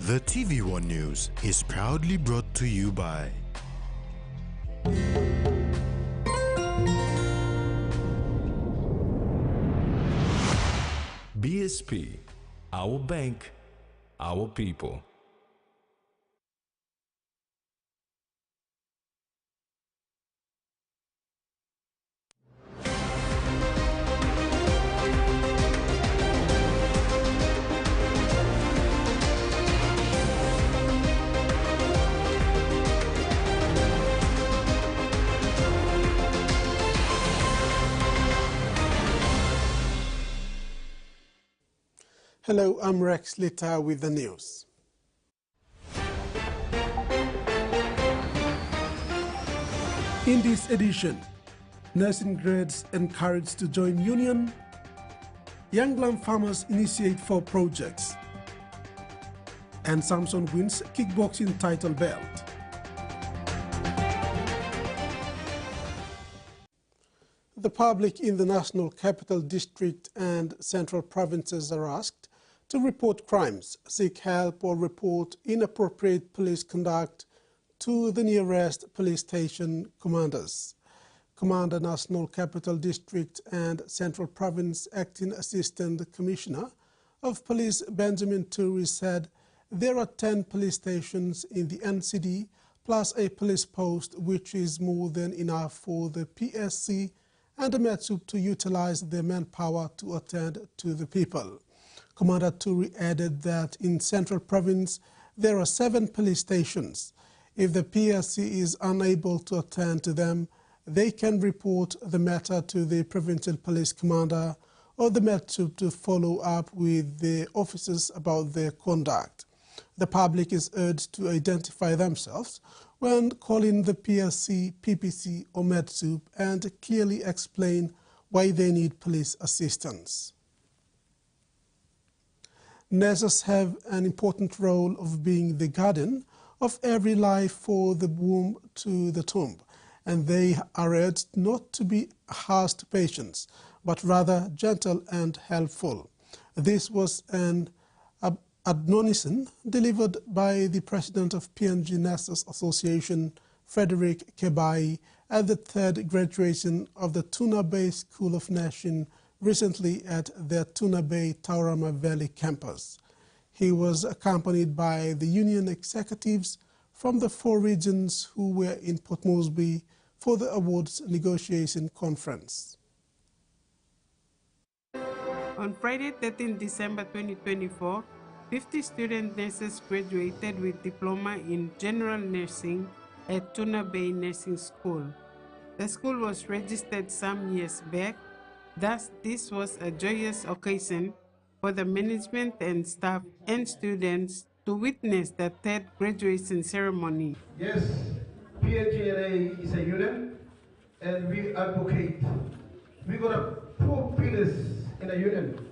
The TVWAN News is proudly brought to you by BSP, our bank, our people. Hello, I'm Rex Litter with the news. In this edition, nursing grads encouraged to join union, young lamb farmers initiate 4 projects, and Samson wins kickboxing title belt. The public in the National Capital District and Central Provinces are asked to report crimes, seek help or report inappropriate police conduct to the nearest police station commanders. Commander National Capital District and Central Province Acting Assistant Commissioner of Police Benjamin Turi said there are 10 police stations in the NCD plus a police post, which is more than enough for the PSC and the METSUP to utilize their manpower to attend to the people. Commander Turi added that in Central Province there are 7 police stations. If the PSC is unable to attend to them, they can report the matter to the Provincial Police Commander or the METSUP to follow up with the officers about their conduct. The public is urged to identify themselves when calling the PSC, PPC or METSUP and clearly explain why they need police assistance. Nurses have an important role of being the guardian of every life for the womb to the tomb, and they are urged not to be harsh to patients, but rather gentle and helpful. This was an admonition delivered by the President of PNG Nurses Association, Frederick Kebai, at the 3rd graduation of the Tuna Bay School of Nursing recently at their Tuna Bay Taurama Valley campus. He was accompanied by the union executives from the 4 regions who were in Port Moresby for the awards negotiation conference. On Friday, 13 December 2024, 50 student nurses graduated with diploma in general nursing at Tuna Bay Nursing School. The school was registered some years back. Thus, this was a joyous occasion for the management and staff and students to witness the 3rd graduation ceremony. Yes, PNG LNG is a union and we advocate. We got 4 pillars in a union.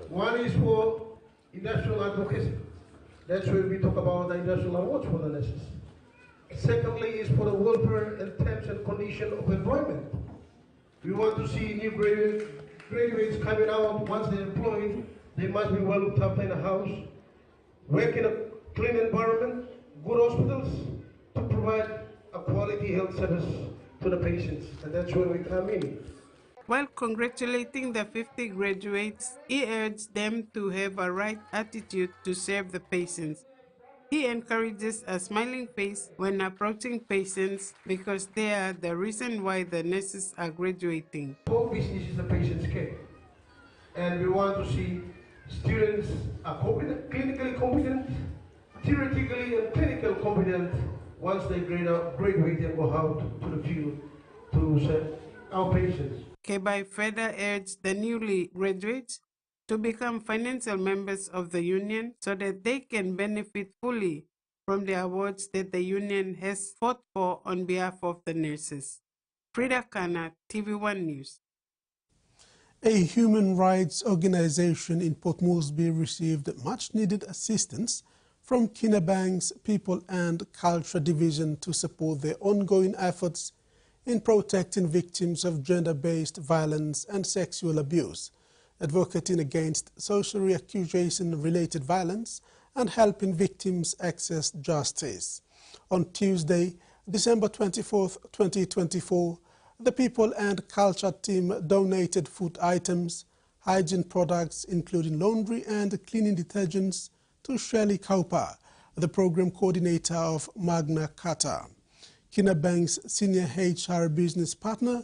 One is for industrial advocacy. That's where we talk about the industrial awards for the nurses. Secondly is for the welfare and terms and condition of employment. We want to see new graduates coming out. Once they're employed, they must be well looked after in a house, work in a clean environment, good hospitals to provide a quality health service to the patients, and that's where we come in. While congratulating the 50 graduates, he urged them to have a right attitude to serve the patients. He encourages a smiling face when approaching patients because they are the reason why the nurses are graduating. Core business is the patient's care, and we want to see students are competent, clinically competent, theoretically and clinical competent once they graduate and go out to the field to serve our patients. Kebai further urged the newly graduates to become financial members of the union so that they can benefit fully from the awards that the union has fought for on behalf of the nurses. Frida Kana, TVWAN News. A human rights organization in Port Moresby received much-needed assistance from Kinabank's People and Culture Division to support their ongoing efforts in protecting victims of gender-based violence and sexual abuse, advocating against social reaccusation-related violence and helping victims access justice. On Tuesday, December 24, 2024, the People and Culture team donated food items, hygiene products including laundry and cleaning detergents to Shirley Cowper, the program coordinator of Magna Carta. Kina Bank's senior HR business partner,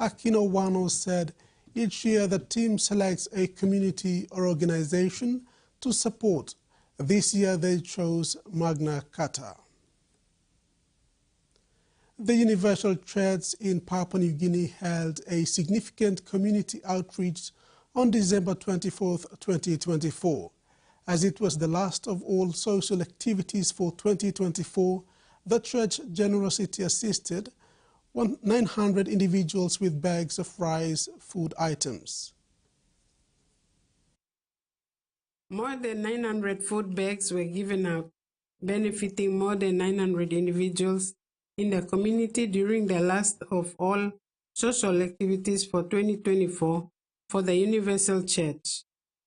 Akino Wano, said each year the team selects a community or organization to support. This year they chose Magna Carta. The Universal Church in Papua New Guinea held a significant community outreach on December 24, 2024. As it was the last of all social activities for 2024, the church generosity assisted 900 individuals with bags of rice food items. More than 900 food bags were given out, benefiting more than 900 individuals in the community during the last of all social activities for 2024 for the Universal Church.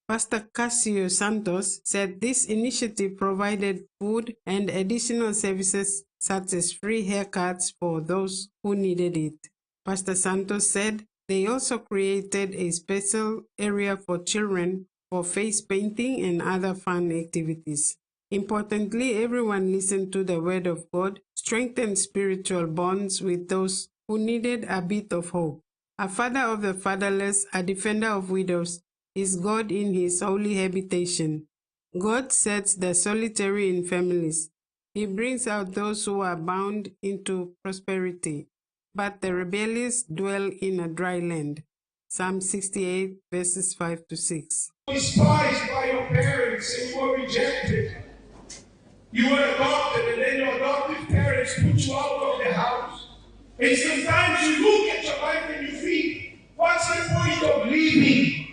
Pastor Casio Santos said this initiative provided food and additional services such as free haircuts for those who needed it. Pastor Santos said they also created a special area for children for face painting and other fun activities. Importantly, everyone listened to the Word of God, strengthened spiritual bonds with those who needed a bit of hope. A father of the fatherless, a defender of widows, is God in his holy habitation. God sets the solitary in families. He brings out those who are bound into prosperity, but the rebellious dwell in a dry land. Psalm 68, verses 5 to 6. Despised by your parents and you were rejected. You were adopted and then your adoptive parents put you out of the house. And sometimes you look at your life and you think, what's the point of living?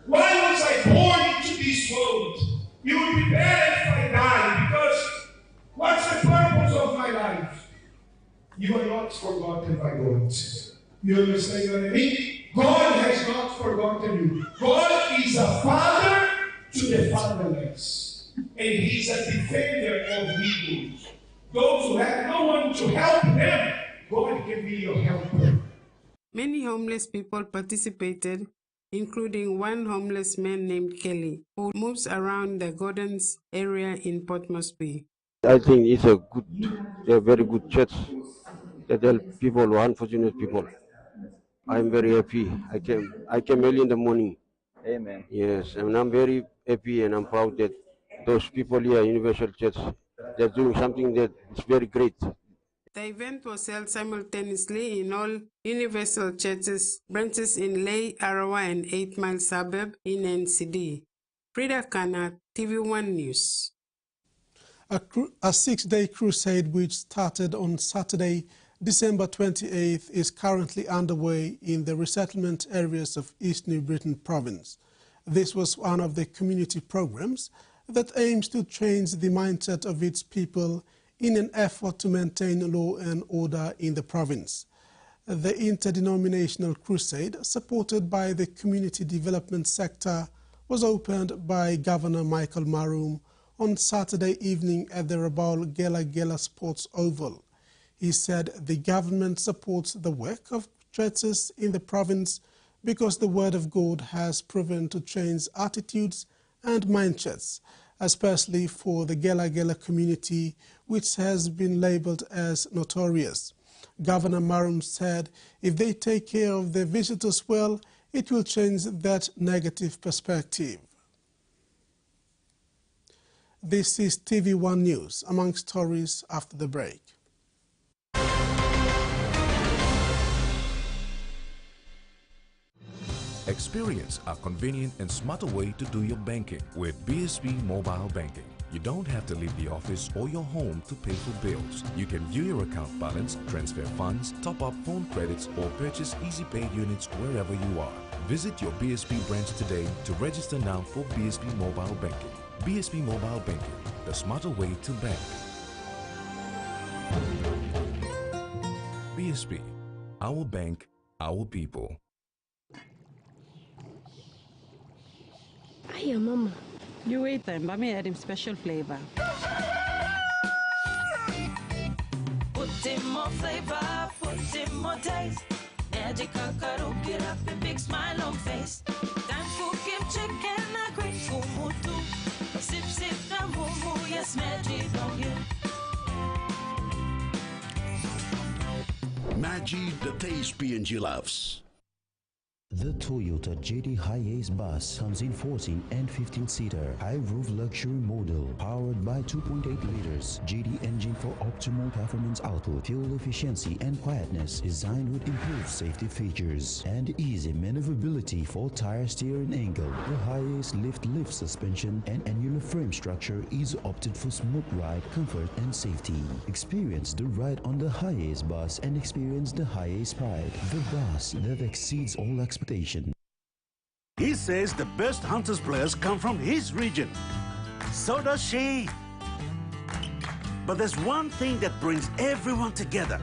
Why was I born into this world? It would be better if I die, because what's the purpose of my life? You are not forgotten by God. You understand what I mean? God has not forgotten you. God is a father to the fatherless. And He's a defender of widows. Those who have no one to help them, God can be your helper. Many homeless people participated, including one homeless man named Kelly, who moves around the Gordons area in Port Moresby. I think it's a very good church that help people, unfortunate people. I'm very happy. I came early in the morning. Amen. Yes, and I'm very happy and I'm proud that those people here, Universal Church, they're doing something that is very great. The event was held simultaneously in all Universal Churches branches in Lae, Arawa, and 8 Mile suburb in NCD. Frida Kana, TV1 News. A 6-day crusade which started on Saturday, December 28th, is currently underway in the resettlement areas of East New Britain Province. This was one of the community programs that aims to change the mindset of its people in an effort to maintain law and order in the province. The interdenominational crusade, supported by the community development sector, was opened by Governor Michael Maroom on Saturday evening at the Rabaul Gela Gela Sports Oval. He said the government supports the work of churches in the province because the Word of God has proven to change attitudes and mindsets, especially for the Gela Gela community, which has been labeled as notorious. Governor Maroom said if they take care of their visitors well, it will change that negative perspective. This is TV1 News, among stories after the break. Experience a convenient and smarter way to do your banking with BSB Mobile Banking. You don't have to leave the office or your home to pay for bills. You can view your account balance, transfer funds, top up phone credits, or purchase easy pay units wherever you are. Visit your BSB branch today to register now for BSB Mobile Banking. BSB Mobile Banking, the smarter way to bank. BSB, our bank, our people. Hiya, Mama. You wait then, but me add him special flavor. Put in more flavor, put in more taste. Magic Kakaru, get up a big smile on face. Time for Kim chicken, a great kumutu. Sip, sip, na mumu, yes, magic on you. Maggi, the taste PNG loves. The Toyota JD Hi-Ace bus comes in 14 and 15-seater high-roof luxury model powered by 2.8 liters JD engine for optimal performance output, fuel efficiency and quietness, designed with improved safety features and easy maneuverability for tire steering angle. The Hi-Ace lift suspension and annular frame structure is opted for smooth ride, comfort and safety. Experience the ride on the Hi-Ace bus and experience the Hi-Ace pride, the bus that exceeds all expectations. He says the best Hunters players come from his region. So does she. But there's one thing that brings everyone together.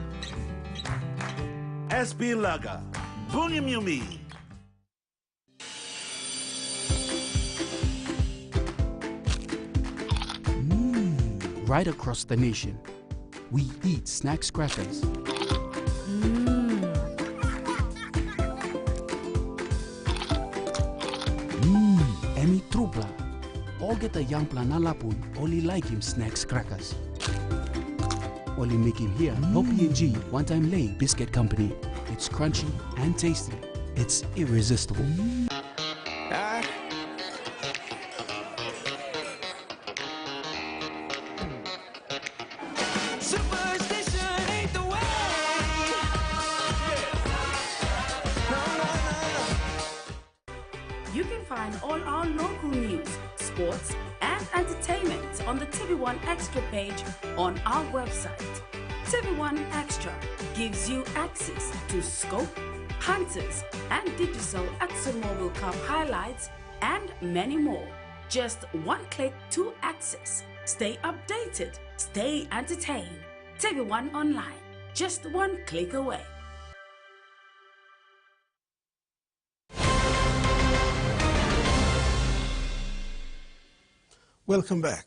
SB Lager, Bunyamyumi. Right across the nation, we eat snacks crackers. Emi Trupla, all get a young plan alapun, only like him snacks crackers. Only make him here, no PNG, one-time lay biscuit company. It's crunchy and tasty. It's irresistible. You can find all our local news, sports, and entertainment on the TVWAN Extra page on our website. TVWAN Extra gives you access to Scope, Hunters, and digital ExxonMobil Cup highlights, and many more. Just one click to access. Stay updated, stay entertained. TVWAN Online, just one click away. Welcome back.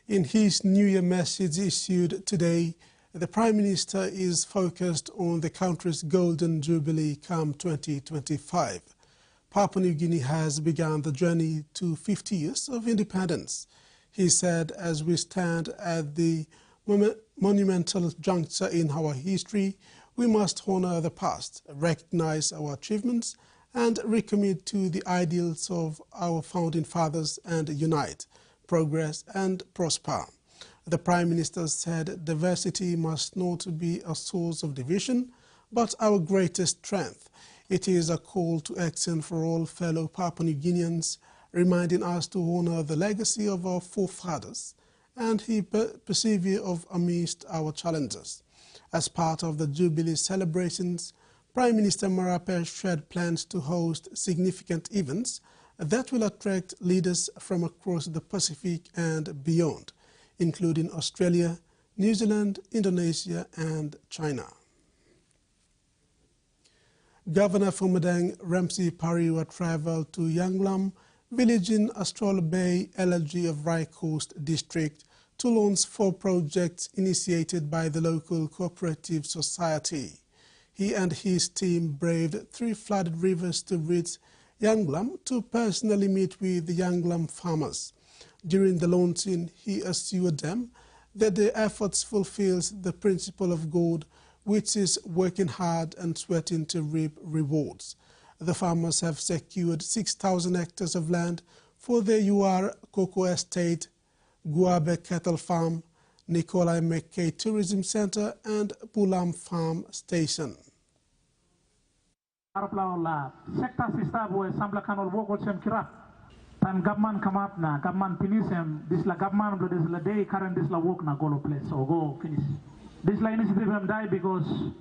In his New Year message issued today, the Prime Minister is focused on the country's Golden Jubilee come 2025. Papua New Guinea has begun the journey to 50 years of independence. He said, as we stand at the monumental juncture in our history, we must honor the past, recognize our achievements, and recommit to the ideals of our founding fathers and unite, progress and prosper. The Prime Minister said diversity must not be a source of division, but our greatest strength. It is a call to action for all fellow Papua New Guineans, reminding us to honor the legacy of our forefathers and persevere amidst our challenges. As part of the Jubilee celebrations, Prime Minister Marape shared plans to host significant events that will attract leaders from across the Pacific and beyond, including Australia, New Zealand, Indonesia, and China. Governor for Madang, Ramsey Pariwa, traveled to Yanglam village in Astral Bay, LNG of Rai Coast District, to launch 4 projects initiated by the local cooperative society. He and his team braved 3 flooded rivers to reach Yanglam to personally meet with the Yanglam farmers. During the launching, he assured them that their efforts fulfills the principle of God, which is working hard and sweating to reap rewards. The farmers have secured 6,000 hectares of land for the UR Cocoa Estate, Guabe Cattle Farm, Nikolai McKay Tourism Center, and Pulam Farm Station. Sekta sista boy sambla kanol woko sem kirap tan government come up na government finish this la government blo this la day current this la work na golo place or go finish this la initiative am die because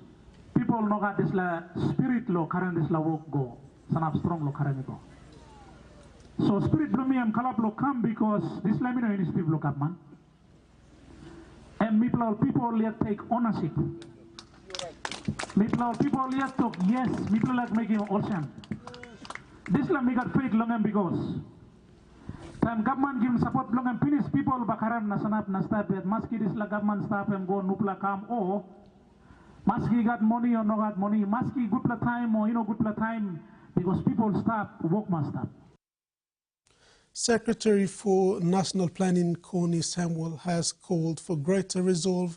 people know that this la spirit lo current this la work go sanap strong lo current go so spirit blo me am kalap lo come because this la mino initiative lo government and people let take ownership. People yet talk, yes, people like making ocean. This la make faith long because Time government give support long and finish people bakaram na sanap na start at maski this la government staff and go nupla kam or maski got money or no got money, maski good pla time or good pla time because people stop, work must stop. Secretary for National Planning Connie Samuel has called for greater resolve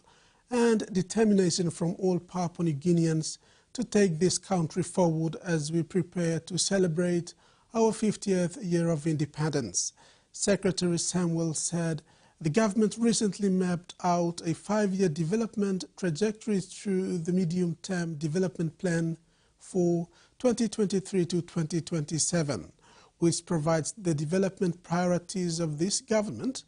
and determination from all Papua New Guineans to take this country forward as we prepare to celebrate our 50th year of independence. Secretary Samuel said the government recently mapped out a 5-year development trajectory through the medium-term development plan for 2023 to 2027, which provides the development priorities of this government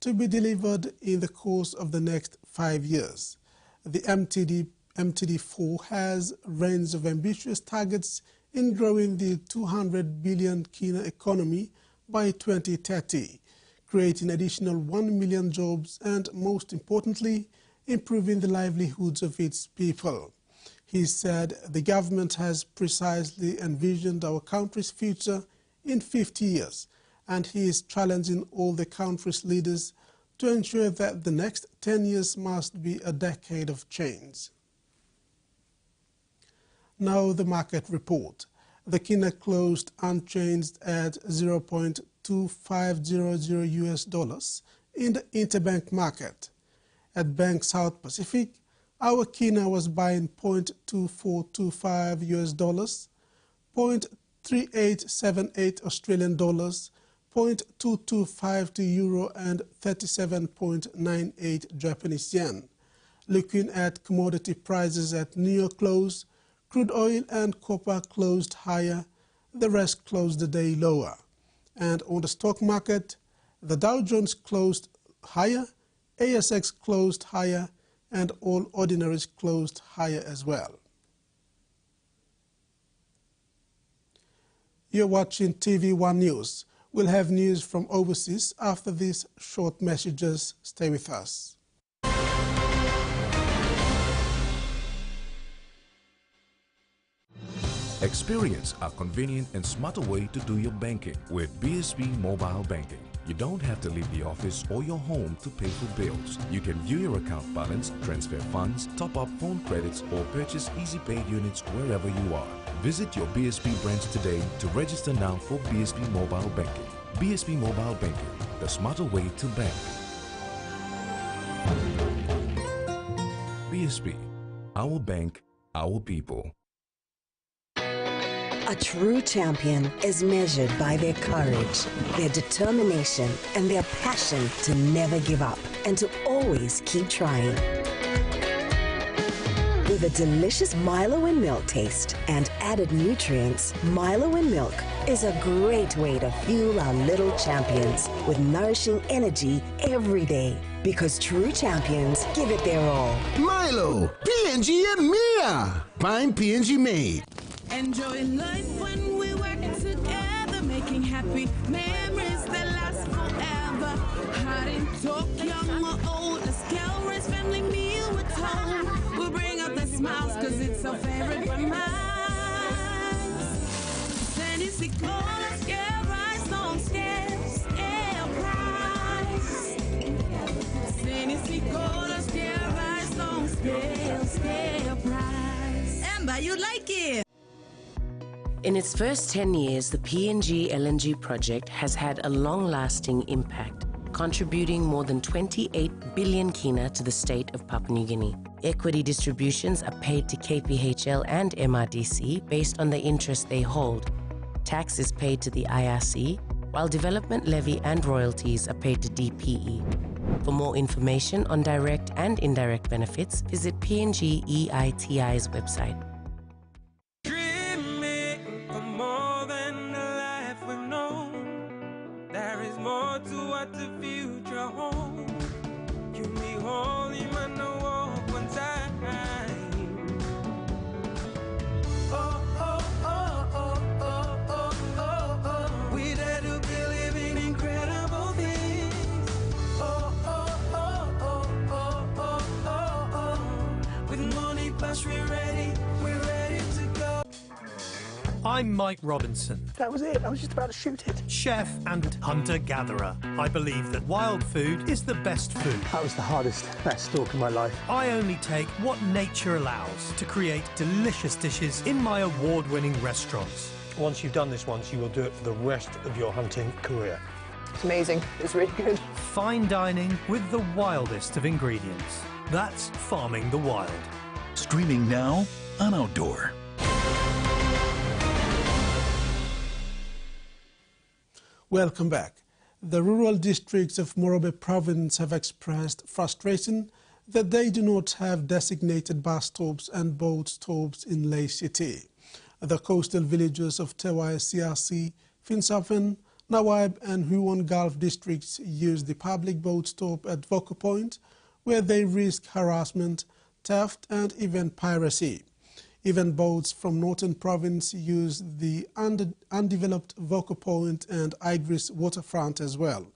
to be delivered in the course of the next 5 years. The MTD4 has a range of ambitious targets in growing the 200 billion kina economy by 2030, creating additional 1 million jobs and, most importantly, improving the livelihoods of its people. He said the government has precisely envisioned our country's future in 50 years, and he is challenging all the country's leaders to ensure that the next 10 years must be a decade of change. Now the market report. The kina closed unchanged at $0.2500 US in the interbank market. At Bank South Pacific, our kina was buying $0.2425 US, $0.3878 Australian dollars, 0.225 euro and 37.98 Japanese yen. Looking at commodity prices at New York close, crude oil and copper closed higher, the rest closed the day lower. And on the stock market, the Dow Jones closed higher, ASX closed higher, and all ordinaries closed higher as well. You're watching TV1 News. We'll have news from overseas after these short messages. Stay with us. Experience a convenient and smarter way to do your banking with BSB Mobile Banking. You don't have to leave the office or your home to pay for bills. You can view your account balance, transfer funds, top up phone credits, or purchase Easy Pay units wherever you are. Visit your BSB branch today to register now for BSB Mobile Banking. BSB Mobile Banking, the smarter way to bank. BSB, our bank, our people. A true champion is measured by their courage, their determination, and their passion to never give up and to always keep trying. With a delicious Milo and milk taste and added nutrients, Milo and milk is a great way to fuel our little champions with nourishing energy every day. Because true champions give it their all. Milo, PNG and Mia. Find PNG made. Enjoying life when we work together, making happy memories that last forever. Hiding, talk, young or old, let's calories, family meal with home. We'll bring out the smiles cause it's our favorite from us. Tennessee cola, scale rice, don't scale price. Tennessee cola, scale rice, don't scale price. Amber, you like it? In its first 10 years, the PNG LNG project has had a long-lasting impact, contributing more than 28 billion kina to the state of Papua New Guinea. Equity distributions are paid to KPHL and MRDC based on the interest they hold. Tax is paid to the IRC, while development levy and royalties are paid to DPE. For more information on direct and indirect benefits, visit PNG EITI's website. I'm Mike Robinson. That was it. I was just about to shoot it. Chef and hunter-gatherer. I believe that wild food is the best food. That was the hardest stalk in my life. I only take what nature allows to create delicious dishes in my award-winning restaurants. Once you've done this once, you will do it for the rest of your hunting career. It's amazing. It's really good. Fine dining with the wildest of ingredients. That's Farming the Wild. Streaming now on Outdoor. Welcome back. The rural districts of Morobe province have expressed frustration that they do not have designated bus stops and boat stops in Lae City. The coastal villages of Tewai, CRC, Finsafen, Nawab and Huon Gulf districts use the public boat stop at Voko Point, where they risk harassment, theft and even piracy. Even boats from Northern Province use the undeveloped Voko Point and Igris waterfront as well.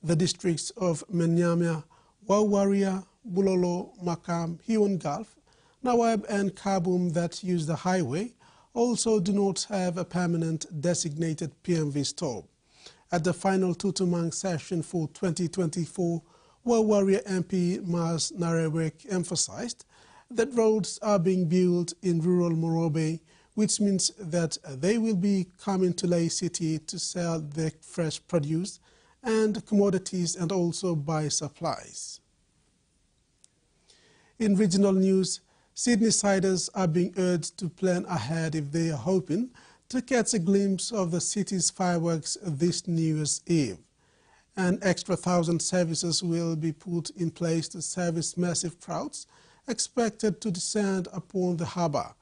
The districts of Menyamia, Wawaria, Bulolo, Makam, Huon Gulf, Nawab and Kabum that use the highway also do not have a permanent designated PMV stop. At the final Tutumang session for 2024, Wawaria MP Mas Narewek emphasized that roads are being built in rural Morobe, which means that they will be coming to Lae City to sell their fresh produce and commodities and also buy supplies. In regional news, Sydney-siders are being urged to plan ahead if they are hoping to catch a glimpse of the city's fireworks this New Year's Eve. An extra 1,000 services will be put in place to service massive crowds expected to descend upon the harbour.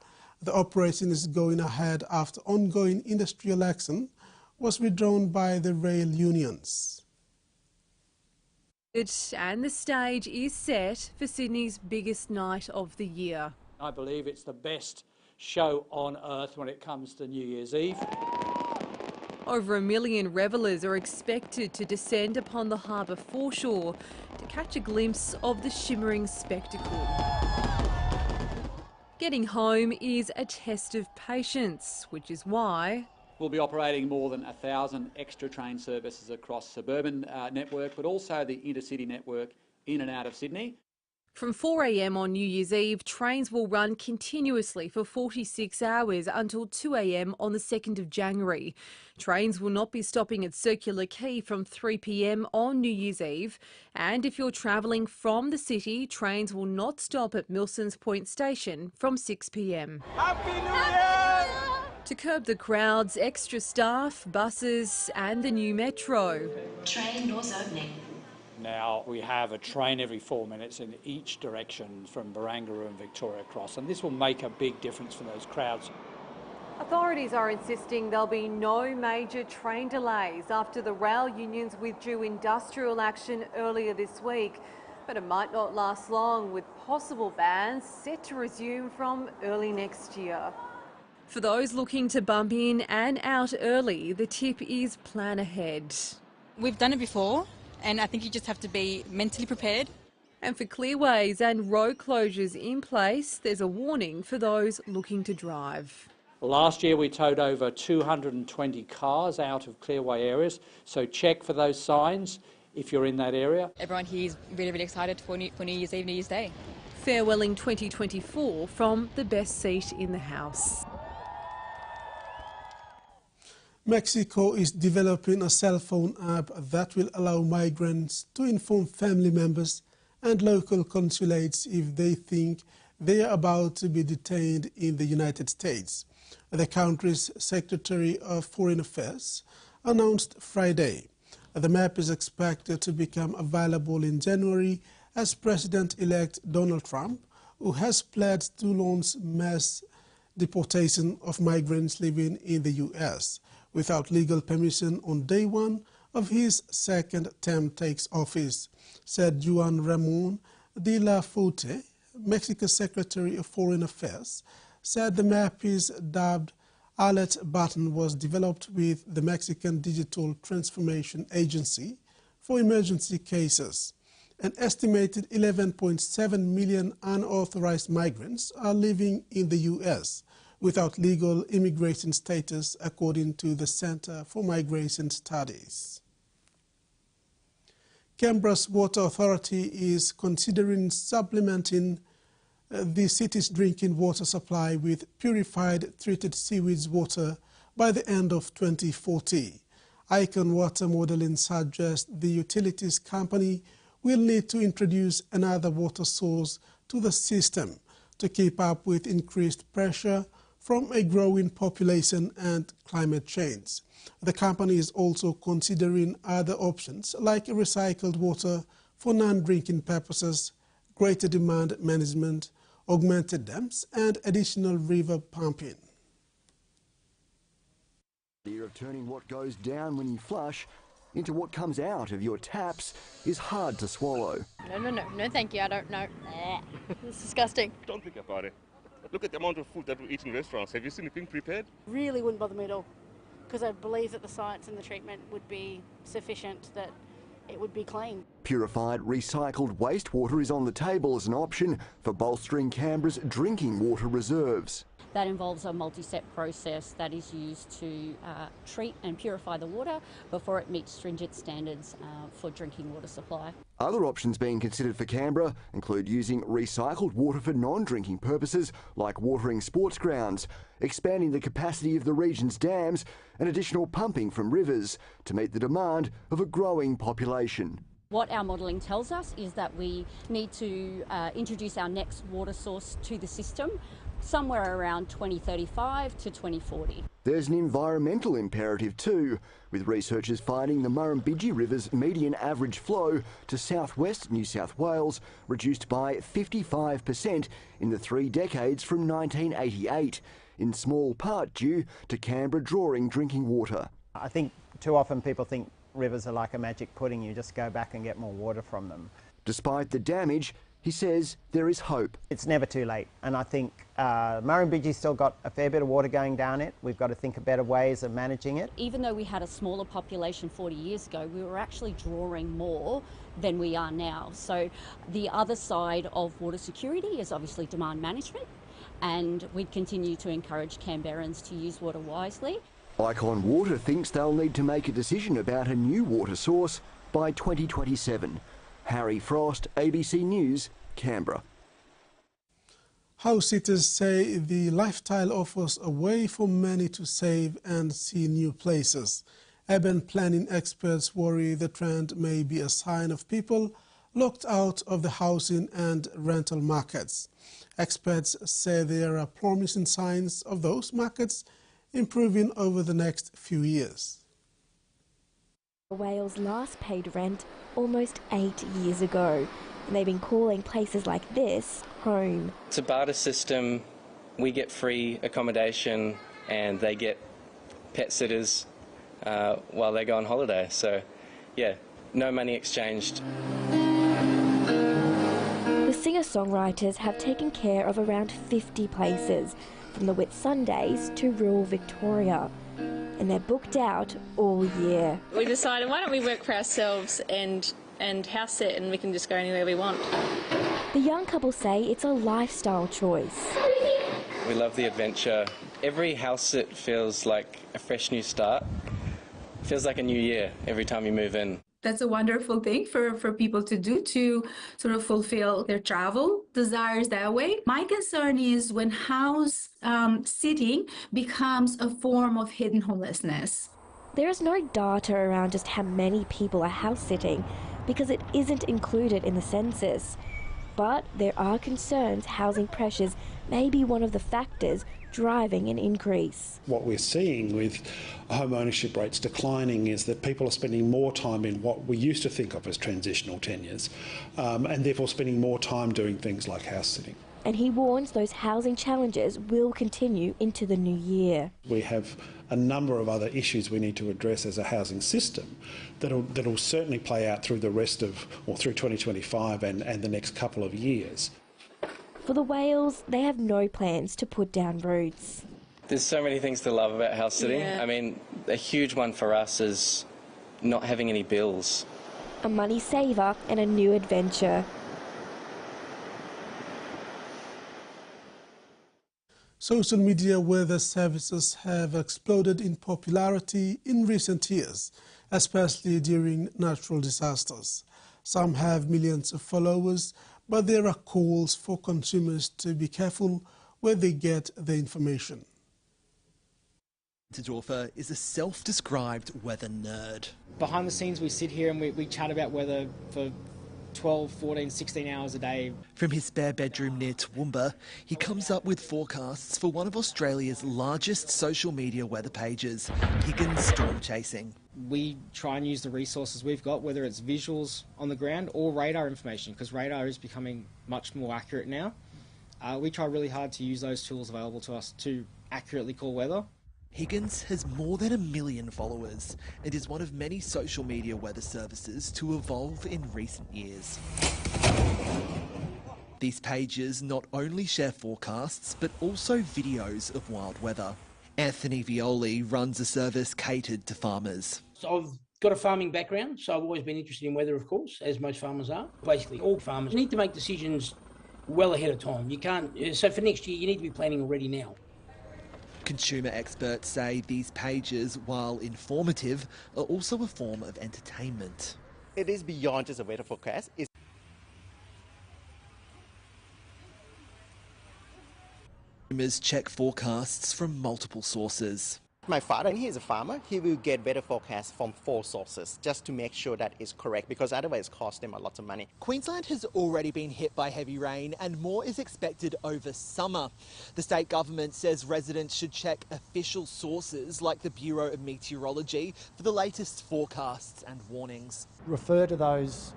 The operation is going ahead after ongoing industrial action was withdrawn by the rail unions. And the stage is set for Sydney's biggest night of the year. I believe it's the best show on earth when it comes to New Year's Eve. Over 1 million revellers are expected to descend upon the harbour foreshore to catch a glimpse of the shimmering spectacle. Getting home is a test of patience, which is why we'll be operating more than 1,000 extra train services across suburban network, but also the intercity network in and out of Sydney. From 4 a.m. on New Year's Eve, trains will run continuously for 46 hours until 2 a.m. on the 2nd of January. Trains will not be stopping at Circular Quay from 3 p.m. on New Year's Eve. And if you're travelling from the city, trains will not stop at Milsons Point Station from 6 p.m. Happy New Year! To curb the crowds, extra staff, buses and the new metro. Train doors opening. Now we have a train every 4 minutes in each direction from Barangaroo and Victoria Cross, and this will make a big difference for those crowds. Authorities are insisting there'll be no major train delays after the rail unions withdrew industrial action earlier this week. But it might not last long, with possible bans set to resume from early next year. For those looking to bump in and out early, the tip is plan ahead. We've done it before, and I think you just have to be mentally prepared. And for clearways and road closures in place, there's a warning for those looking to drive. Last year we towed over 220 cars out of clearway areas, so check for those signs if you're in that area. Everyone here is really, really excited for New Year's Eve, New Year's Day. Farewelling 2024 from the best seat in the house. Mexico is developing a cell phone app that will allow migrants to inform family members and local consulates if they think they are about to be detained in the United States. The country's Secretary of Foreign Affairs announced Friday. The map is expected to become available in January as President-elect Donald Trump, who has pledged to launch mass deportation of migrants living in the U.S. without legal permission on day one of his second term takes office, said Juan Ramon de la Fuente, Mexico's Secretary of Foreign Affairs, said the map is dubbed Alert Button was developed with the Mexican Digital Transformation Agency for emergency cases. An estimated 11.7 million unauthorized migrants are living in the U.S., without legal immigration status, according to the Centre for Migration Studies. Canberra's Water Authority is considering supplementing the city's drinking water supply with purified treated sewage water by the end of 2040. Icon Water modelling suggests the utilities company will need to introduce another water source to the system to keep up with increased pressure from a growing population and climate change. The company is also considering other options like recycled water for non-drinking purposes, greater demand management, augmented dams, and additional river pumping. The idea of turning what goes down when you flush into what comes out of your taps is hard to swallow. No, thank you, I don't know. It's disgusting. Don't think about it. Look at the amount of food that we eat in restaurants. Have you seen it being prepared? Really wouldn't bother me at all, because I believe that the science and the treatment would be sufficient, that it would be clean. Purified recycled wastewater is on the table as an option for bolstering Canberra's drinking water reserves. That involves a multi-step process that is used to treat and purify the water before it meets stringent standards for drinking water supply. Other options being considered for Canberra include using recycled water for non-drinking purposes like watering sports grounds, expanding the capacity of the region's dams and additional pumping from rivers to meet the demand of a growing population. What our modelling tells us is that we need to introduce our next water source to the system somewhere around 2035 to 2040. There's an environmental imperative too, with researchers finding the Murrumbidgee River's median average flow to southwest New South Wales reduced by 55% in the 3 decades from 1988, in small part due to Canberra drawing drinking water. I think too often people think rivers are like a magic pudding, you just go back and get more water from them. Despite the damage, he says there is hope. It's never too late, and I think Murrumbidgee's still got a fair bit of water going down it. We've got to think of better ways of managing it. Even though we had a smaller population 40 years ago, we were actually drawing more than we are now. So the other side of water security is obviously demand management, and we'd continue to encourage Canberrans to use water wisely. Icon Water thinks they'll need to make a decision about a new water source by 2027. Harry Frost, ABC News, Canberra. House sitters say the lifestyle offers a way for many to save and see new places. Urban planning experts worry the trend may be a sign of people locked out of the housing and rental markets. Experts say there are promising signs of those markets improving over the next few years. Wales last paid rent almost 8 years ago, and they've been calling places like this home. It's a barter system. We get free accommodation and they get pet sitters while they go on holiday. So, yeah, no money exchanged. The singer-songwriters have taken care of around 50 places, from the Whitsundays to rural Victoria. And they're booked out all year. We decided, why don't we work for ourselves and house sit, and we can just go anywhere we want. The young couple say it's a lifestyle choice. We love the adventure. Every house sit feels like a fresh new start. It feels like a new year every time you move in. That's a wonderful thing for people to do, to sort of fulfill their travel desires that way. My concern is when house sitting becomes a form of hidden homelessness. There is no data around just how many people are house sitting because it isn't included in the census. But there are concerns housing pressures may be one of the factors driving an increase. What we're seeing with home ownership rates declining is that people are spending more time in what we used to think of as transitional tenures, and therefore spending more time doing things like house sitting. And he warns those housing challenges will continue into the new year. We have a number of other issues we need to address as a housing system that'll certainly play out through the rest of, or through 2025 and the next couple of years. For the Whales, they have no plans to put down roots. There's so many things to love about house sitting. Yeah. I mean, a huge one for us is not having any bills. A money saver and a new adventure. Social media weather services have exploded in popularity in recent years, especially during natural disasters. Some have millions of followers, but there are calls for consumers to be careful where they get the information. Tadorfa is a self-described weather nerd. Behind the scenes we sit here and we chat about weather for 12, 14, 16 hours a day. From his spare bedroom near Toowoomba, he comes up with forecasts for one of Australia's largest social media weather pages, Higgins Storm Chasing. We try and use the resources we've got, whether it's visuals on the ground or radar information, because radar is becoming much more accurate now. We try really hard to use those tools available to us to accurately call weather. Higgins has more than 1 million followers and is one of many social media weather services to evolve in recent years. These pages not only share forecasts but also videos of wild weather. Anthony Violi runs a service catered to farmers. So I've got a farming background, so I've always been interested in weather, of course, as most farmers are. Basically, all farmers need to make decisions well ahead of time. You can't. So for next year, you need to be planning already now. Consumer experts say these pages, while informative, are also a form of entertainment. It is beyond just a weather forecast. Consumers check forecasts from multiple sources. My father, he is a farmer. He will get weather forecasts from 4 sources just to make sure that it's correct, because otherwise it costs them a lot of money. Queensland has already been hit by heavy rain and more is expected over summer. The state government says residents should check official sources like the Bureau of Meteorology for the latest forecasts and warnings. Refer to those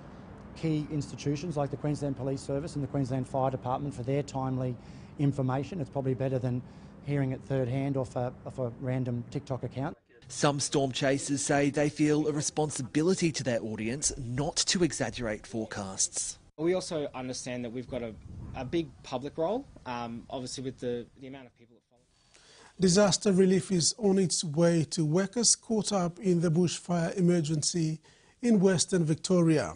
key institutions like the Queensland Police Service and the Queensland Fire Department for their timely information. It's probably better than hearing it third hand off a random TikTok account. Some storm chasers say they feel a responsibility to their audience not to exaggerate forecasts. We also understand that we've got a big public role, obviously with the amount of people that follow. Disaster relief is on its way to workers caught up in the bushfire emergency in Western Victoria.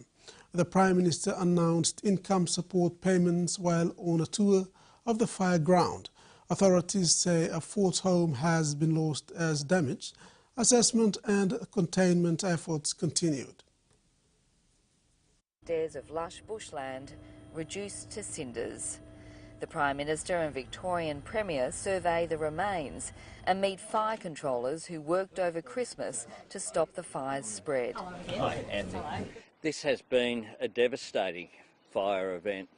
The Prime Minister announced income support payments while on a tour of the fire ground. Authorities say a 4th home has been lost as damage. Assessment and containment efforts continued. Hectares of lush bushland reduced to cinders. The Prime Minister and Victorian Premier survey the remains and meet fire controllers who worked over Christmas to stop the fire's spread. Hi, Anthony. This has been a devastating fire event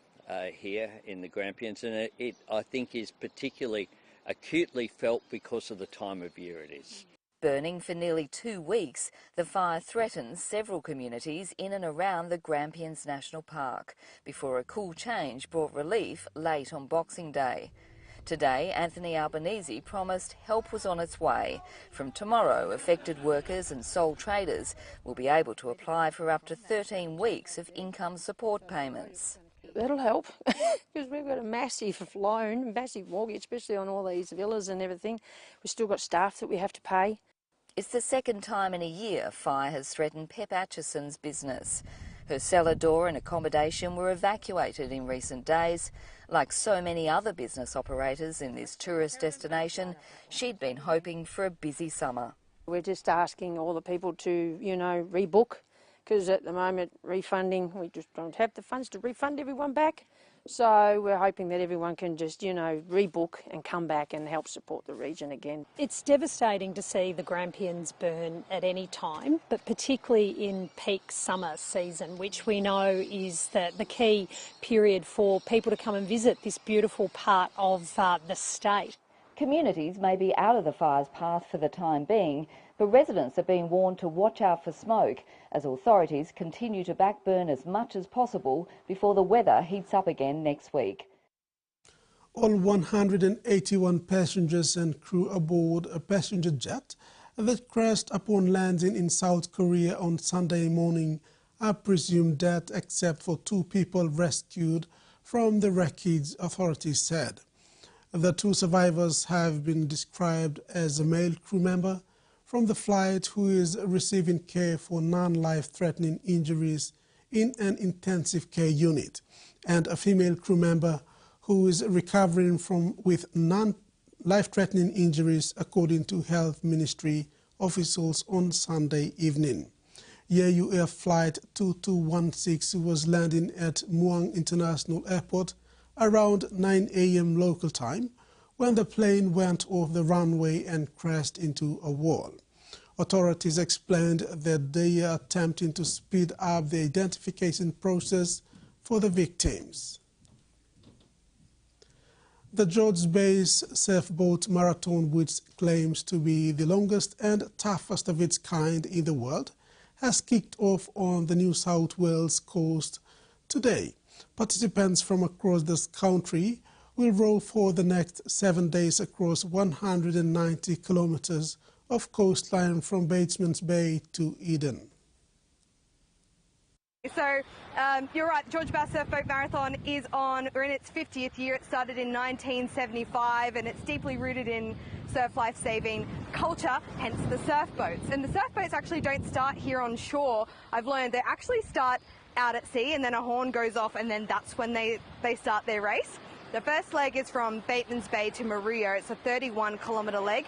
here in the Grampians, and it I think is particularly acutely felt because of the time of year it is. Burning for nearly 2 weeks, the fire threatens several communities in and around the Grampians National Park before a cool change brought relief late on Boxing Day. Today, Anthony Albanese promised help was on its way. From tomorrow, affected workers and sole traders will be able to apply for up to 13 weeks of income support payments. That'll help because we've got a massive loan, massive mortgage, especially on all these villas and everything. We've still got staff that we have to pay. It's the second time in a year fire has threatened Pep Atchison's business. Her cellar door and accommodation were evacuated in recent days. Like so many other business operators in this tourist destination, she'd been hoping for a busy summer. We're just asking all the people to, rebook. Because at the moment, refunding, we just don't have the funds to refund everyone back. So we're hoping that everyone can just, rebook and come back and help support the region again. It's devastating to see the Grampians burn at any time, but particularly in peak summer season, which we know is the key period for people to come and visit this beautiful part of the state. Communities may be out of the fire's path for the time being, but residents are being warned to watch out for smoke as authorities continue to backburn as much as possible before the weather heats up again next week. All 181 passengers and crew aboard a passenger jet that crashed upon landing in South Korea on Sunday morning are presumed dead except for 2 people rescued from the wreckage, authorities said. The 2 survivors have been described as a male crew member from the flight who is receiving care for non-life-threatening injuries in an intensive care unit, and a female crew member who is recovering with life-threatening injuries, according to Health Ministry officials on Sunday evening. Yeyu Air Flight 2216 was landing at Muang International Airport around 9 a.m. local time when the plane went off the runway and crashed into a wall. Authorities explained that they are attempting to speed up the identification process for the victims. The George Bay's Surfboat Marathon, which claims to be the longest and toughest of its kind in the world, has kicked off on the New South Wales coast today. Participants from across this country will row for the next 7 days across 190 kilometres of coastline from Batemans Bay to Eden. So you're right, George Bass Surfboat Marathon is on, we're in its 50th year. It started in 1975 and it's deeply rooted in surf life-saving culture, hence the surf boats. And the surf boats actually don't start here on shore. I've learned they actually start out at sea and then a horn goes off and then that's when they start their race. The first leg is from Batemans Bay to Maruya. It's a 31-kilometre leg.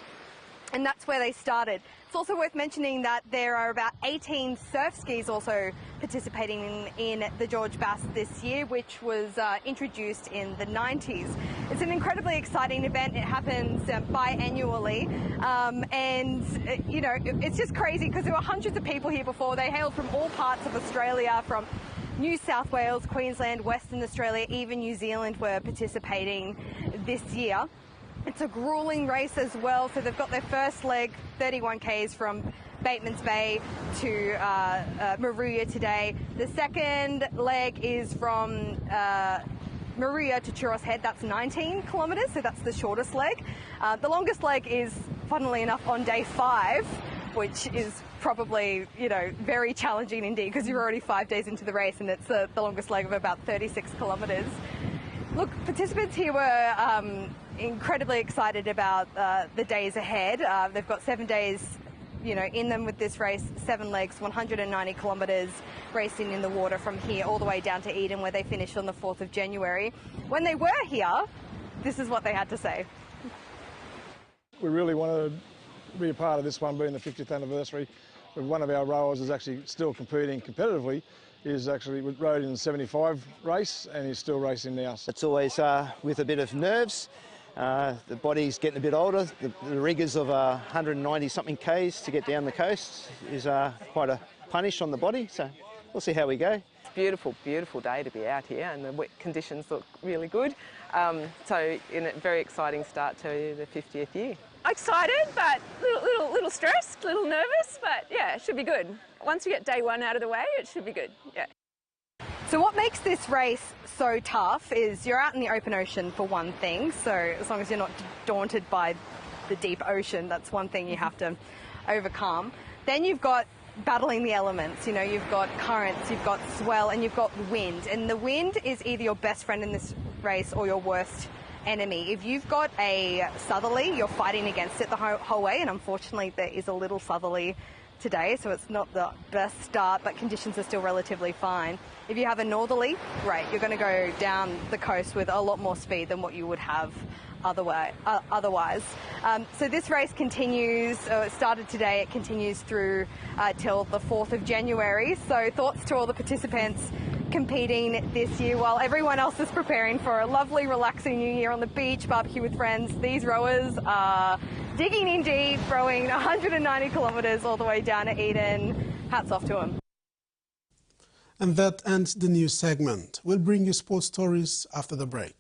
And that's where they started. It's also worth mentioning that there are about 18 surf skis also participating in the George Bass this year, which was introduced in the 90s. It's an incredibly exciting event. It happens biannually. And, you know, it's just crazy because there were hundreds of people here before. They hailed from all parts of Australia, from New South Wales, Queensland, Western Australia, even New Zealand were participating this year. It's a gruelling race as well, so they've got their first leg, 31 Ks from Batemans Bay to Maruya today. The second leg is from Maruya to Churros Head, that's 19 kilometres, so that's the shortest leg. The longest leg is, funnily enough, on day 5, which is probably, you know, very challenging indeed because you're already 5 days into the race and it's the longest leg of about 36 kilometres. Look, participants here were incredibly excited about the days ahead. They've got 7 days, you know, in them with this race, 7 legs, 190 kilometres racing in the water from here all the way down to Eden, where they finished on the 4th of January. When they were here, this is what they had to say. We really want to be a part of this one, being the 50th anniversary. One of our rowers is actually still competing competitively. He's actually rode in the 75 race and he's still racing now. It's always with a bit of nerves. The body's getting a bit older. The rigours of 190-something Ks to get down the coast is quite a punish on the body, so we'll see how we go. It's a beautiful, beautiful day to be out here and the wet conditions look really good. So in a very exciting start to the 50th year. Excited, but little stressed, little nervous, but yeah, it should be good. Once we get day 1 out of the way, it should be good, yeah. So what makes this race so tough is you're out in the open ocean for one thing, so as long as you're not daunted by the deep ocean, that's one thing you have to overcome. Then you've got battling the elements, you know, you've got currents, you've got swell and you've got wind. And the wind is either your best friend in this race or your worst enemy. If you've got a southerly, you're fighting against it the whole way, and unfortunately there is a little southerly today, so it's not the best start, but conditions are still relatively fine. If you have a northerly, great, you're going to go down the coast with a lot more speed than what you would have otherwise. So this race continues, it started today, it continues through till the 4th of January. So thoughts to all the participants competing this year while everyone else is preparing for a lovely, relaxing new year on the beach, barbecue with friends. These rowers are digging in deep, rowing 190 kilometres all the way down to Eden. Hats off to them. And that ends the news segment. We'll bring you sports stories after the break.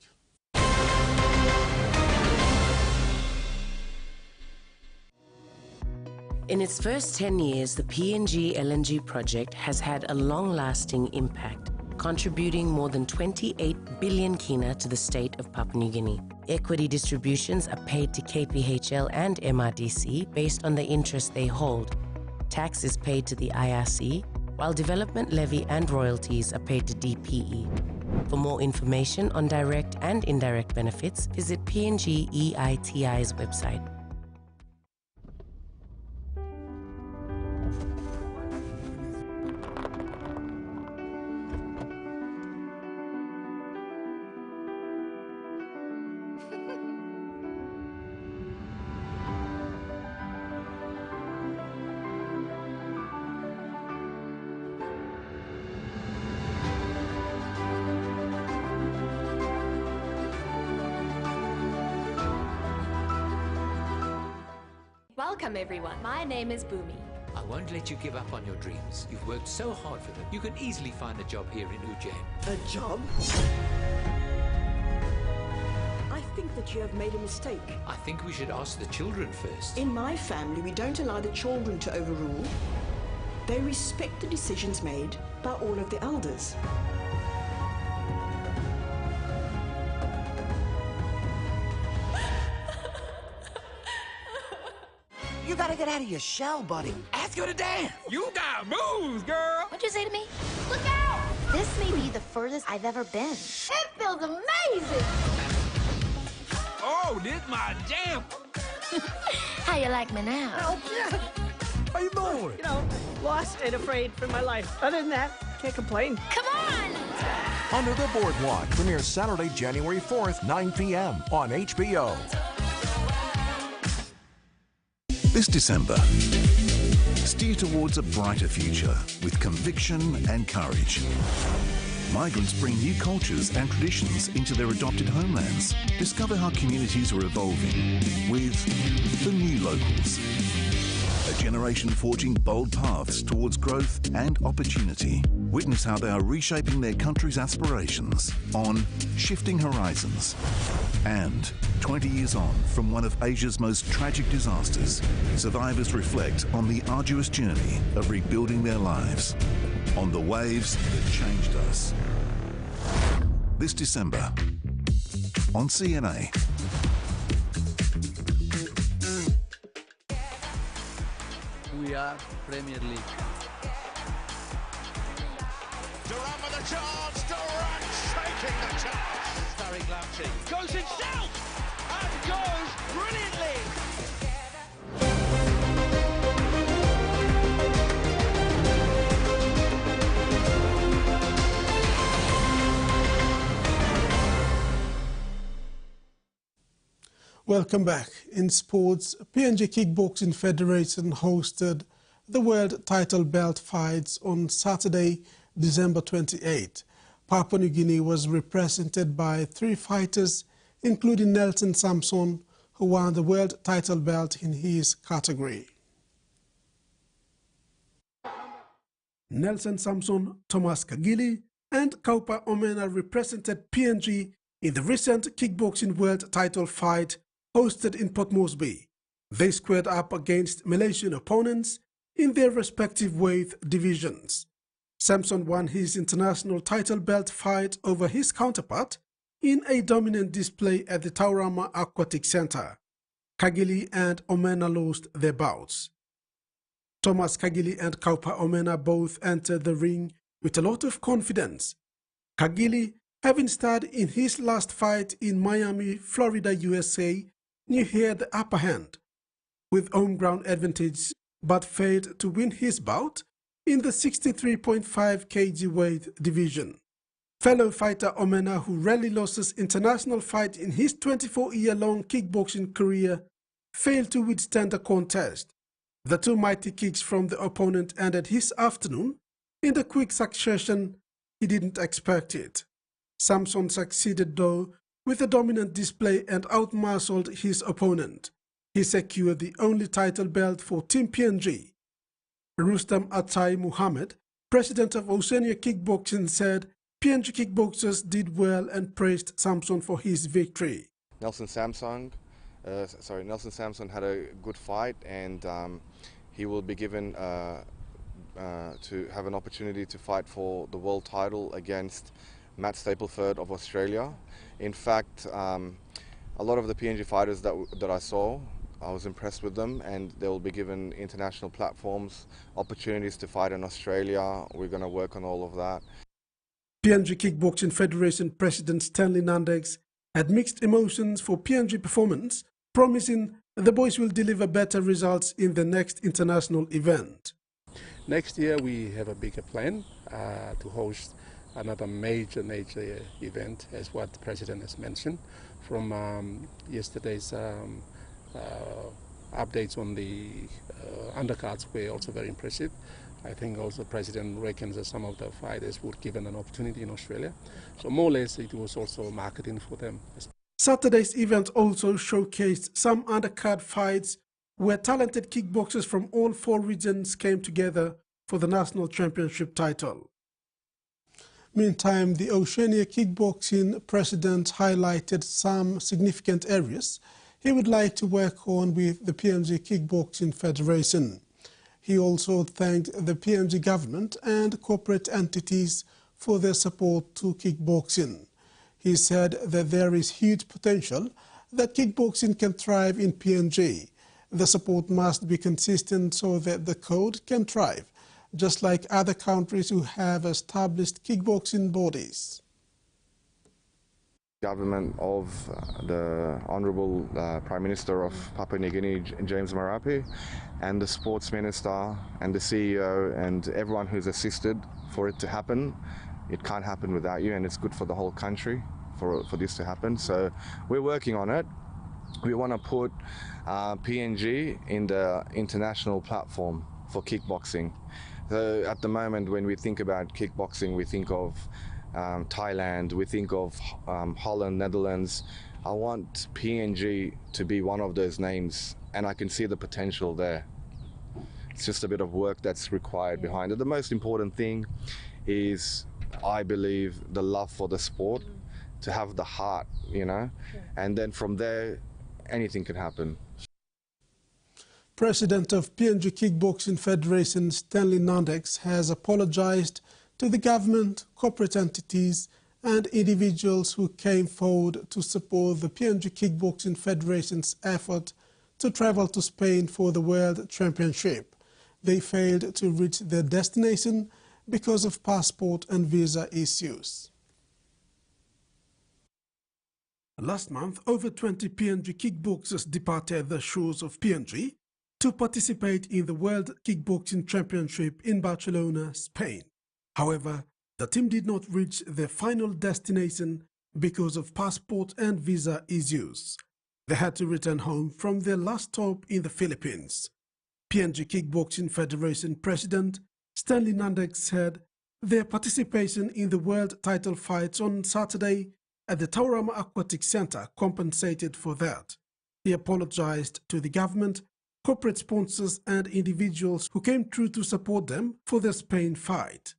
In its first 10 years, the PNG LNG project has had a long-lasting impact, contributing more than 28 billion kina to the state of Papua New Guinea. Equity distributions are paid to KPHL and MRDC based on the interest they hold. Tax is paid to the IRC, while development levy and royalties are paid to DPE. For more information on direct and indirect benefits, visit PNG EITI's website. Welcome everyone, my name is Bhumi. I won't let you give up on your dreams. You've worked so hard for them. You can easily find a job here in Ujjain. A job? I think that you have made a mistake. I think we should ask the children first. In my family, we don't allow the children to overrule. They respect the decisions made by all of the elders. You gotta get out of your shell, buddy. Ask her to dance. You got moves, girl. What'd you say to me? Look out! This may be the furthest I've ever been. It feels amazing! Oh, this my jam. How you like me now? Oh, yeah. How you doing? You know, lost and afraid for my life. Other than that, can't complain. Come on! Under the Boardwalk premieres Saturday, January 4th, 9 p.m. on HBO. This December, steer towards a brighter future with conviction and courage. Migrants bring new cultures and traditions into their adopted homelands. Discover how communities are evolving with the new locals. A generation forging bold paths towards growth and opportunity. Witness how they are reshaping their country's aspirations on Shifting Horizons. And 20 years on from one of Asia's most tragic disasters, survivors reflect on the arduous journey of rebuilding their lives. On the waves that changed us. This December on CNA. We are Premier League. Durant with a chance, Durant shaking the chance. Tariq Lamptey goes himself and goes brilliantly. Welcome back. In sports, PNG Kickboxing Federation hosted the World Title Belt fights on Saturday, December 28. Papua New Guinea was represented by 3 fighters, including Nelson Samson, who won the World Title Belt in his category. Nelson Samson, Thomas Kagili, and Kaupa Omena represented PNG in the recent Kickboxing World Title fight hosted in Port Moresby. They squared up against Malaysian opponents in their respective weight divisions. Samson won his international title belt fight over his counterpart in a dominant display at the Taurama Aquatic Center. Kagili and Omena lost their bouts. Thomas Kagili and Kaupa Omena both entered the ring with a lot of confidence. Kagili, having starred in his last fight in Miami, Florida, USA, knew he had the upper hand with home ground advantage, but failed to win his bout in the 63.5 kg weight division. Fellow fighter Omena, who rarely lost his international fight in his 24-year-long kickboxing career, failed to withstand the contest. The 2 mighty kicks from the opponent ended his afternoon in the quick succession he didn't expect it. Samson succeeded though with a dominant display and outmuscled his opponent. He secured the only title belt for Team PNG. Rustam Atai Muhammad, president of Oceania Kickboxing, said PNG kickboxers did well and praised Samson for his victory. Nelson Samson had a good fight, and he will be given to have an opportunity to fight for the world title against Matt Stapleford of Australia. In fact, a lot of the PNG fighters that I saw, I was impressed with them, and they will be given international platforms, opportunities to fight in Australia. We're going to work on all of that. PNG Kickboxing Federation President Stanley Nandex had mixed emotions for PNG performance, promising the boys will deliver better results in the next international event. Next year we have a bigger plan to host another major event, as what the President has mentioned. From yesterday's updates on the undercards were also very impressive. I think also the President reckons that some of the fighters would given an opportunity in Australia. So more or less it was also marketing for them. Saturday's event also showcased some undercard fights where talented kickboxers from all 4 regions came together for the national championship title. Meantime, the Oceania Kickboxing president highlighted some significant areas he would like to work on with the PNG Kickboxing Federation. He also thanked the PNG government and corporate entities for their support to kickboxing. He said that there is huge potential that kickboxing can thrive in PNG. The support must be consistent so that the code can thrive, just like other countries who have established kickboxing bodies. Government of the Honourable Prime Minister of Papua New Guinea, James Marape, and the Sports Minister and the CEO and everyone who's assisted for it to happen. It can't happen without you, and it's good for the whole country for this to happen. So we're working on it. We want to put PNG in the international platform for kickboxing. So at the moment, when we think about kickboxing, we think of Thailand, we think of Holland, Netherlands. I want PNG to be one of those names, and I can see the potential there. It's just a bit of work that's required behind it. The most important thing is, I believe, the love for the sport, to have the heart, you know, and then from there, anything can happen. President of PNG Kickboxing Federation, Stanley Nandex, has apologized to the government, corporate entities and individuals who came forward to support the PNG Kickboxing Federation's effort to travel to Spain for the World Championship. They failed to reach their destination because of passport and visa issues. Last month, over 20 PNG kickboxers departed the shores of PNG to participate in the World Kickboxing Championship in Barcelona, Spain. However, the team did not reach their final destination because of passport and visa issues. They had to return home from their last stop in the Philippines. PNG Kickboxing Federation President Stanley Nandex said their participation in the world title fights on Saturday at the Taurama Aquatic Center compensated for that. He apologized to the government, corporate sponsors and individuals who came through to support them for their Spain fight.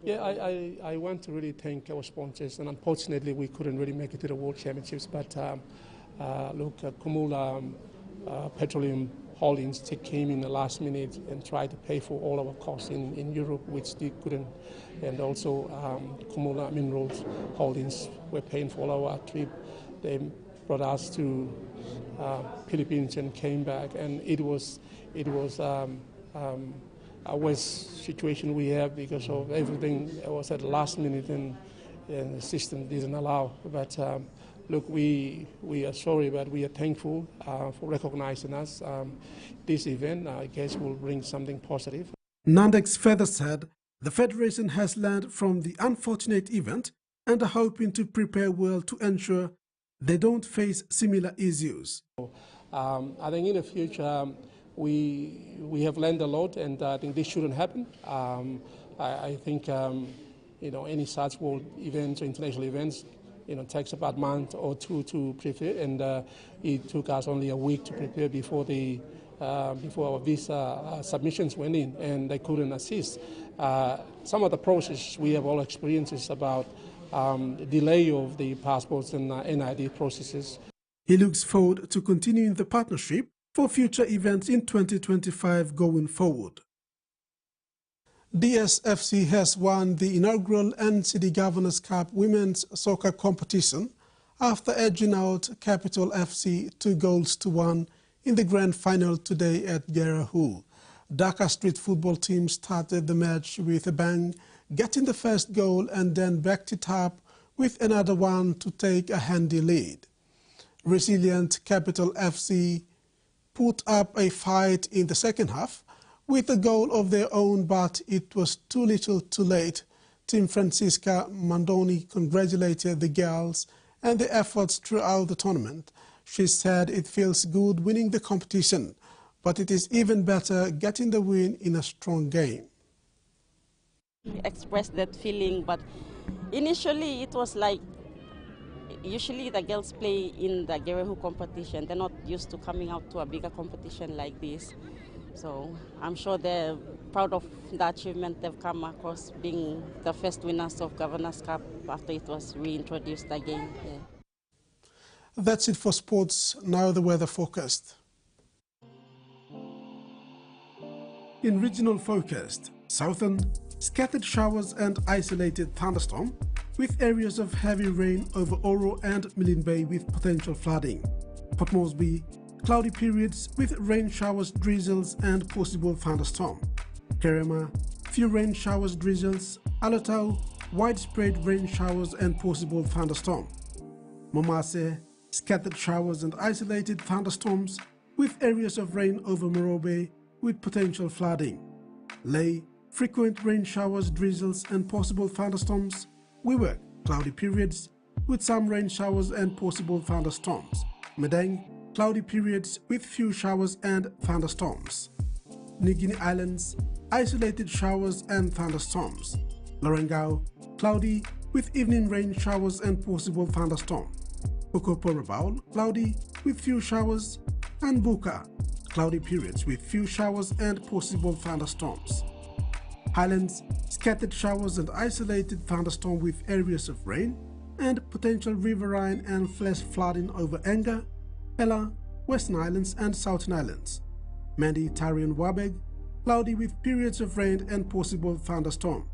Yeah, I want to really thank our sponsors, and unfortunately we couldn't really make it to the World Championships, but look, Kumula Petroleum Holdings came in the last minute and tried to pay for all our costs in Europe, which they couldn't, and also Kumula Minerals Holdings were paying for all our trip. They brought us to Philippines and came back, and it was a worst situation we have because of everything. It was at the last minute and the system didn't allow. But look, we are sorry, but we are thankful for recognizing us. This event, I guess, will bring something positive. Nandex further said the Federation has learned from the unfortunate event and are hoping to prepare well to ensure they don't face similar issues. I think in the future, we have learned a lot, and I think this shouldn't happen. I think any such world events or international events takes about a month or two to prepare, and it took us only a week to prepare before our visa submissions went in, and they couldn't assist. Some of the process we have all experiences about delay of the passports and NID processes. He looks forward to continuing the partnership for future events in 2025 going forward. DSFC has won the inaugural NCD Governors Cup Women's Soccer Competition after edging out Capital FC 2-1 in the grand final today at Gerahu. Dhaka Street football team started the match with a bang, getting the first goal and then backed it up with another one to take a handy lead. Resilient Capital FC put up a fight in the second half with a goal of their own, but it was too little too late. Team Francisca Mandoni congratulated the girls and the efforts throughout the tournament. She said it feels good winning the competition, but it is even better getting the win in a strong game. Express that feeling, but initially it was like usually the girls play in the Gerehu competition. They're not used to coming out to a bigger competition like this. So I'm sure they're proud of the achievement they've come across, being the first winners of Governor's Cup after it was reintroduced again. Yeah. That's it for sports. Now the weather forecast. In regional forecast, southern, scattered showers and isolated thunderstorm, with areas of heavy rain over Oro and Milne Bay with potential flooding. Port Moresby, cloudy periods with rain showers, drizzles and possible thunderstorm. Kerema, few rain showers, drizzles. Alotau, widespread rain showers and possible thunderstorm. Momase, scattered showers and isolated thunderstorms with areas of rain over Morobe with potential flooding. Lae, frequent rain showers, drizzles and possible thunderstorms. Wewak, cloudy periods with some rain showers and possible thunderstorms. Madang, cloudy periods with few showers and thunderstorms. New Guinea Islands, isolated showers and thunderstorms. Lorengau, cloudy with evening rain showers and possible thunderstorm. Okopo-Rabaul, cloudy with few showers. And Buka, cloudy periods with few showers and possible thunderstorms. Highlands, scattered showers and isolated thunderstorm with areas of rain and potential riverine and flash flooding over Enga, Ella, Western Islands and Southern Islands. Mandi, Tari and Wabeg, cloudy with periods of rain and possible thunderstorm.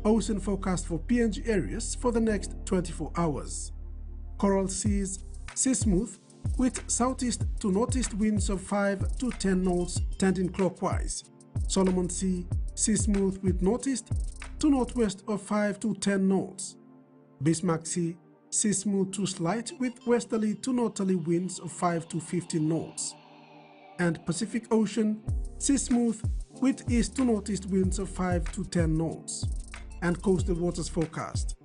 Ocean forecast for PNG areas for the next 24 hours. Coral seas, sea smooth with southeast to northeast winds of 5 to 10 knots tending clockwise. Solomon Sea, sea smooth with northeast to northwest of 5 to 10 knots. Bismarck Sea, sea smooth to slight with westerly to northerly winds of 5 to 15 knots. And Pacific Ocean, sea smooth with east to northeast winds of 5 to 10 knots. And coastal waters forecast.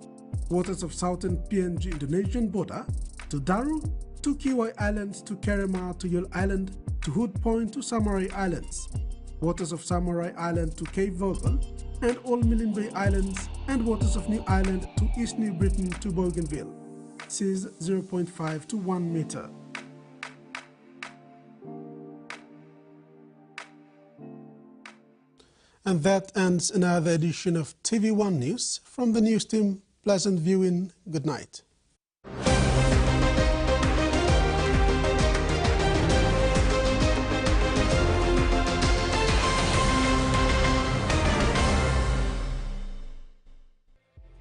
Waters of southern PNG Indonesian border to Daru, to Kiwai Islands, to Kerema, to Yule Island, to Hood Point, to Samarai Islands. Waters of Samarai Island to Cape Vogel and all Milne Bay Islands, and waters of New Island to East New Britain to Bougainville. Seas 0.5 to 1 meter. And that ends another edition of TV1 News. From the news team, pleasant viewing. Good night.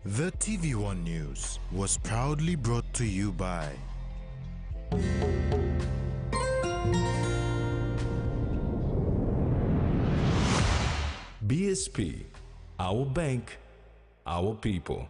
The TV1 News was proudly brought to you by BSP, our bank, our people.